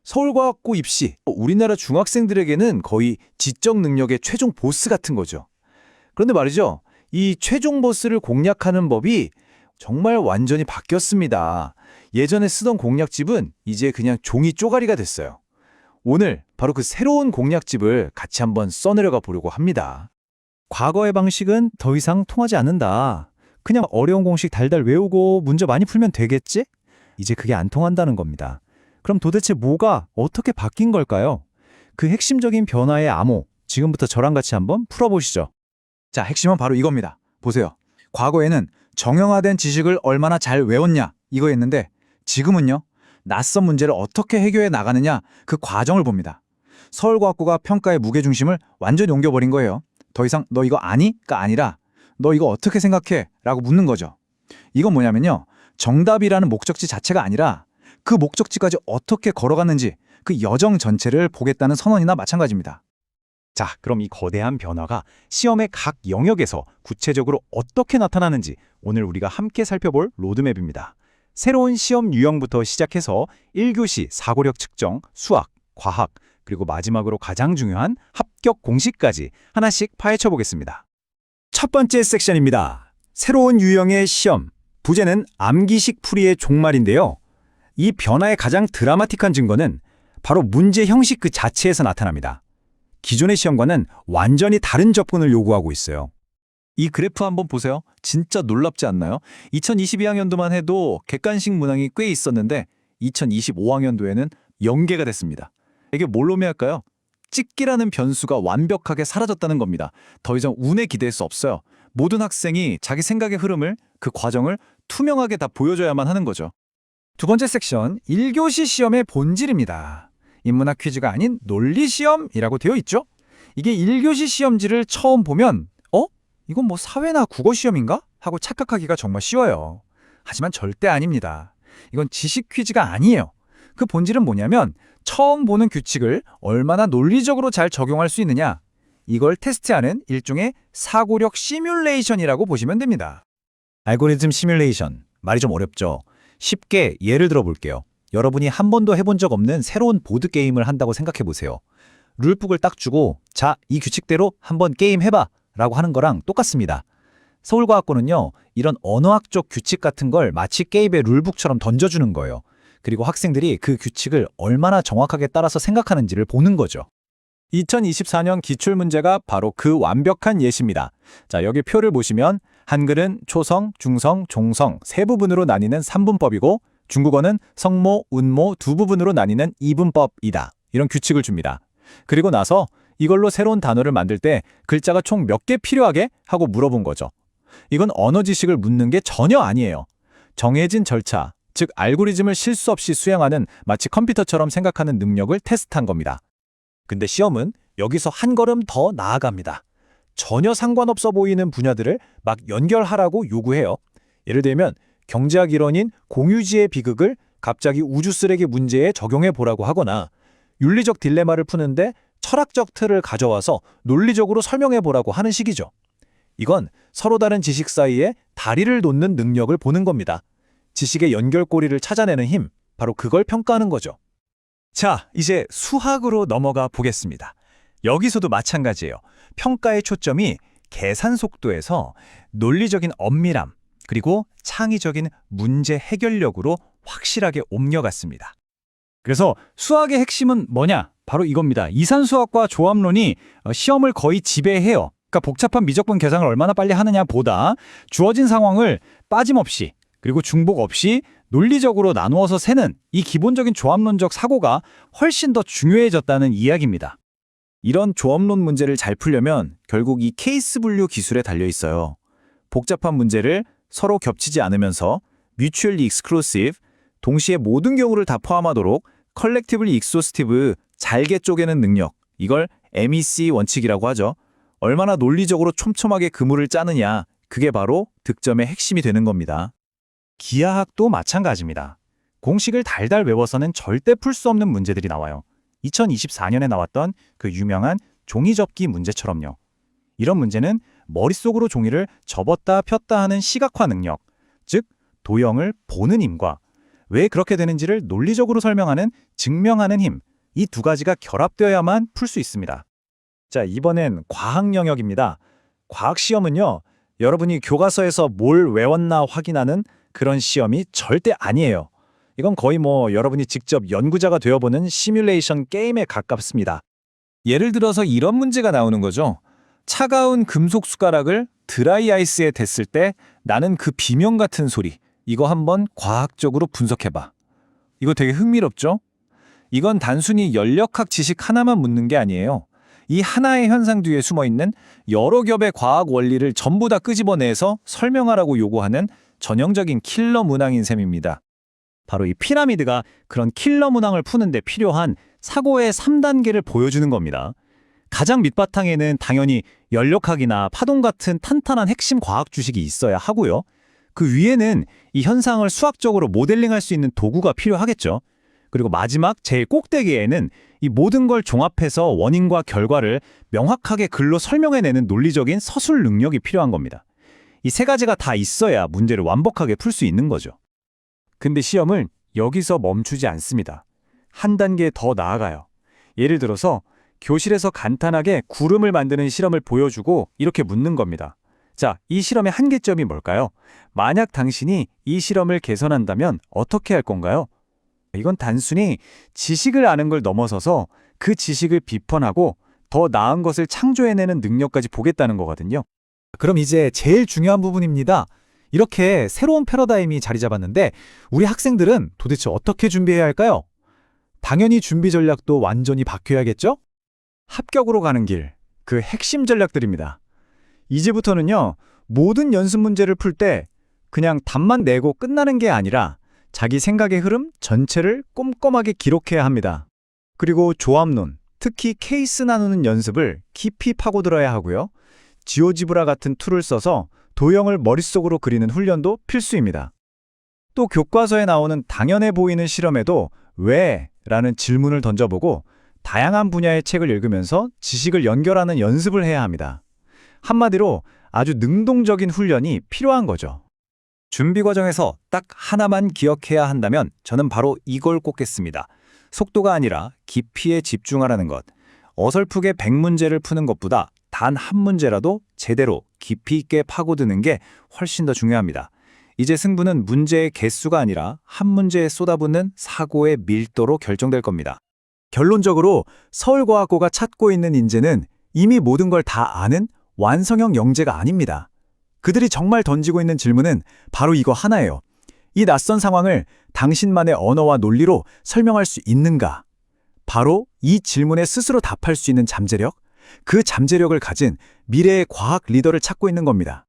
서울과학고 입시, 우리나라 중학생들에게는 거의 지적 능력의 최종 보스 같은 거죠. 그런데 말이죠. 이 최종 보스를 공략하는 법이 정말 완전히 바뀌었습니다. 예전에 쓰던 공략집은 이제 그냥 종이 쪼가리가 됐어요. 오늘 바로 그 새로운 공략집을 같이 한번 써내려가 보려고 합니다. 과거의 방식은 더 이상 통하지 않는다. 그냥 어려운 공식 달달 외우고 문제 많이 풀면 되겠지? 이제 그게 안 통한다는 겁니다. 그럼 도대체 뭐가 어떻게 바뀐 걸까요? 그 핵심적인 변화의 암호, 지금부터 저랑 같이 한번 풀어보시죠. 자, 핵심은 바로 이겁니다. 보세요. 과거에는 정형화된 지식을 얼마나 잘 외웠냐 이거였는데 지금은요. 낯선 문제를 어떻게 해결해 나가느냐 그 과정을 봅니다. 서울과학고가 평가의 무게중심을 완전히 옮겨버린 거예요. 더 이상 너 이거 아니?가 아니라 너 이거 어떻게 생각해? 라고 묻는 거죠. 이건 뭐냐면요. 정답이라는 목적지 자체가 아니라 그 목적지까지 어떻게 걸어갔는지 그 여정 전체를 보겠다는 선언이나 마찬가지입니다. 자, 그럼 이 거대한 변화가 시험의 각 영역에서 구체적으로 어떻게 나타나는지 오늘 우리가 함께 살펴볼 로드맵입니다. 새로운 시험 유형부터 시작해서 1교시 사고력 측정, 수학, 과학, 그리고 마지막으로 가장 중요한 합격 공식까지 하나씩 파헤쳐 보겠습니다. 첫 번째 섹션입니다. 새로운 유형의 시험. 부제는 암기식 풀이의 종말인데요. 이 변화의 가장 드라마틱한 증거는 바로 문제 형식 그 자체에서 나타납니다. 기존의 시험과는 완전히 다른 접근을 요구하고 있어요. 이 그래프 한번 보세요. 진짜 놀랍지 않나요? 2022학년도만 해도 객관식 문항이 꽤 있었는데 2025학년도에는 0개가 됐습니다. 이게 뭘로 의미할까요? 찍기라는 변수가 완벽하게 사라졌다는 겁니다. 더 이상 운에 기댈 수 없어요. 모든 학생이 자기 생각의 흐름을, 그 과정을 투명하게 다 보여줘야만 하는 거죠. 두 번째 섹션, 1교시 시험의 본질입니다. 인문학 퀴즈가 아닌 논리시험이라고 되어 있죠? 이게 1교시 시험지를 처음 보면 이건 뭐 사회나 국어 시험인가? 하고 착각하기가 정말 쉬워요. 하지만 절대 아닙니다. 이건 지식 퀴즈가 아니에요. 그 본질은 뭐냐면 처음 보는 규칙을 얼마나 논리적으로 잘 적용할 수 있느냐, 이걸 테스트하는 일종의 사고력 시뮬레이션이라고 보시면 됩니다. 알고리즘 시뮬레이션. 말이 좀 어렵죠? 쉽게 예를 들어 볼게요. 여러분이 한 번도 해본 적 없는 새로운 보드게임을 한다고 생각해 보세요. 룰북을 딱 주고 자, 이 규칙대로 한번 게임 해봐 라고 하는 거랑 똑같습니다. 서울과학고는요, 이런 언어학적 규칙 같은 걸 마치 게임의 룰북처럼 던져주는 거예요. 그리고 학생들이 그 규칙을 얼마나 정확하게 따라서 생각하는지를 보는 거죠. 2024년 기출문제가 바로 그 완벽한 예시입니다. 자, 여기 표를 보시면 한글은 초성, 중성, 종성 세 부분으로 나뉘는 3분법이고 중국어는 성모, 운모 두 부분으로 나뉘는 2분법이다. 이런 규칙을 줍니다. 그리고 나서 이걸로 새로운 단어를 만들 때 글자가 총 몇 개 필요하게? 하고 물어본 거죠. 이건 언어 지식을 묻는 게 전혀 아니에요. 정해진 절차, 즉 알고리즘을 실수 없이 수행하는 마치 컴퓨터처럼 생각하는 능력을 테스트한 겁니다. 근데 시험은 여기서 한 걸음 더 나아갑니다. 전혀 상관없어 보이는 분야들을 막 연결하라고 요구해요. 예를 들면 경제학 이론인 공유지의 비극을 갑자기 우주 쓰레기 문제에 적용해 보라고 하거나 윤리적 딜레마를 푸는데 철학적 틀을 가져와서 논리적으로 설명해 보라고 하는 식이죠. 이건 서로 다른 지식 사이에 다리를 놓는 능력을 보는 겁니다. 지식의 연결고리를 찾아내는 힘, 바로 그걸 평가하는 거죠. 자, 이제 수학으로 넘어가 보겠습니다. 여기서도 마찬가지예요. 평가의 초점이 계산 속도에서 논리적인 엄밀함, 그리고 창의적인 문제 해결력으로 확실하게 옮겨갔습니다. 그래서 수학의 핵심은 뭐냐? 바로 이겁니다. 이산수학과 조합론이 시험을 거의 지배해요. 그러니까 복잡한 미적분 계산을 얼마나 빨리 하느냐 보다 주어진 상황을 빠짐없이 그리고 중복 없이 논리적으로 나누어서 세는 이 기본적인 조합론적 사고가 훨씬 더 중요해졌다는 이야기입니다. 이런 조합론 문제를 잘 풀려면 결국 이 케이스 분류 기술에 달려 있어요. 복잡한 문제를 서로 겹치지 않으면서 mutually exclusive, 동시에 모든 경우를 다 포함하도록 collectively exhaustive, 잘게 쪼개는 능력, 이걸 MEC 원칙이라고 하죠. 얼마나 논리적으로 촘촘하게 그물을 짜느냐, 그게 바로 득점의 핵심이 되는 겁니다. 기하학도 마찬가지입니다. 공식을 달달 외워서는 절대 풀 수 없는 문제들이 나와요. 2024년에 나왔던 그 유명한 종이접기 문제처럼요. 이런 문제는 머릿속으로 종이를 접었다 폈다 하는 시각화 능력, 즉 도형을 보는 힘과 왜 그렇게 되는지를 논리적으로 설명하는, 증명하는 힘, 이 두 가지가 결합되어야만 풀 수 있습니다. 자, 이번엔 과학 영역입니다. 과학 시험은요, 여러분이 교과서에서 뭘 외웠나 확인하는 그런 시험이 절대 아니에요. 이건 거의 여러분이 직접 연구자가 되어보는 시뮬레이션 게임에 가깝습니다. 예를 들어서 이런 문제가 나오는 거죠. 차가운 금속 숟가락을 드라이 아이스에 댔을 때 나는 그 비명 같은 소리, 이거 한번 과학적으로 분석해봐. 이거 되게 흥미롭죠? 이건 단순히 연력학 지식 하나만 묻는 게 아니에요. 이 하나의 현상 뒤에 숨어있는 여러 겹의 과학 원리를 전부 다 끄집어내서 설명하라고 요구하는 전형적인 킬러 문항인 셈입니다. 바로 이 피라미드가 그런 킬러 문항을 푸는데 필요한 사고의 3단계를 보여주는 겁니다. 가장 밑바탕에는 당연히 연력학이나 파동 같은 탄탄한 핵심 과학 주식이 있어야 하고요. 그 위에는 이 현상을 수학적으로 모델링할 수 있는 도구가 필요하겠죠. 그리고 마지막 제일 꼭대기에는 이 모든 걸 종합해서 원인과 결과를 명확하게 글로 설명해내는 논리적인 서술 능력이 필요한 겁니다. 이 세 가지가 다 있어야 문제를 완벽하게 풀 수 있는 거죠. 근데 시험은 여기서 멈추지 않습니다. 한 단계 더 나아가요. 예를 들어서 교실에서 간단하게 구름을 만드는 실험을 보여주고 이렇게 묻는 겁니다. 자, 이 실험의 한계점이 뭘까요? 만약 당신이 이 실험을 개선한다면 어떻게 할 건가요? 이건 단순히 지식을 아는 걸 넘어서서 그 지식을 비판하고 더 나은 것을 창조해내는 능력까지 보겠다는 거거든요. 그럼 이제 제일 중요한 부분입니다. 이렇게 새로운 패러다임이 자리 잡았는데 우리 학생들은 도대체 어떻게 준비해야 할까요? 당연히 준비 전략도 완전히 바뀌어야겠죠? 합격으로 가는 길, 그 핵심 전략들입니다. 이제부터는요, 모든 연습 문제를 풀 때 그냥 답만 내고 끝나는 게 아니라 자기 생각의 흐름 전체를 꼼꼼하게 기록해야 합니다. 그리고 조합론, 특히 케이스 나누는 연습을 깊이 파고들어야 하고요. 지오지브라 같은 툴을 써서 도형을 머릿속으로 그리는 훈련도 필수입니다. 또 교과서에 나오는 당연해 보이는 실험에도 왜? 라는 질문을 던져보고 다양한 분야의 책을 읽으면서 지식을 연결하는 연습을 해야 합니다. 한마디로 아주 능동적인 훈련이 필요한 거죠. 준비 과정에서 딱 하나만 기억해야 한다면 저는 바로 이걸 꼽겠습니다. 속도가 아니라 깊이에 집중하라는 것. 어설프게 100문제를 푸는 것보다 단 한 문제라도 제대로 깊이 있게 파고드는 게 훨씬 더 중요합니다. 이제 승부는 문제의 개수가 아니라 한 문제에 쏟아붓는 사고의 밀도로 결정될 겁니다. 결론적으로 서울과학고가 찾고 있는 인재는 이미 모든 걸 다 아는 완성형 영재가 아닙니다. 그들이 정말 던지고 있는 질문은 바로 이거 하나예요. 이 낯선 상황을 당신만의 언어와 논리로 설명할 수 있는가? 바로 이 질문에 스스로 답할 수 있는 잠재력, 그 잠재력을 가진 미래의 과학 리더를 찾고 있는 겁니다.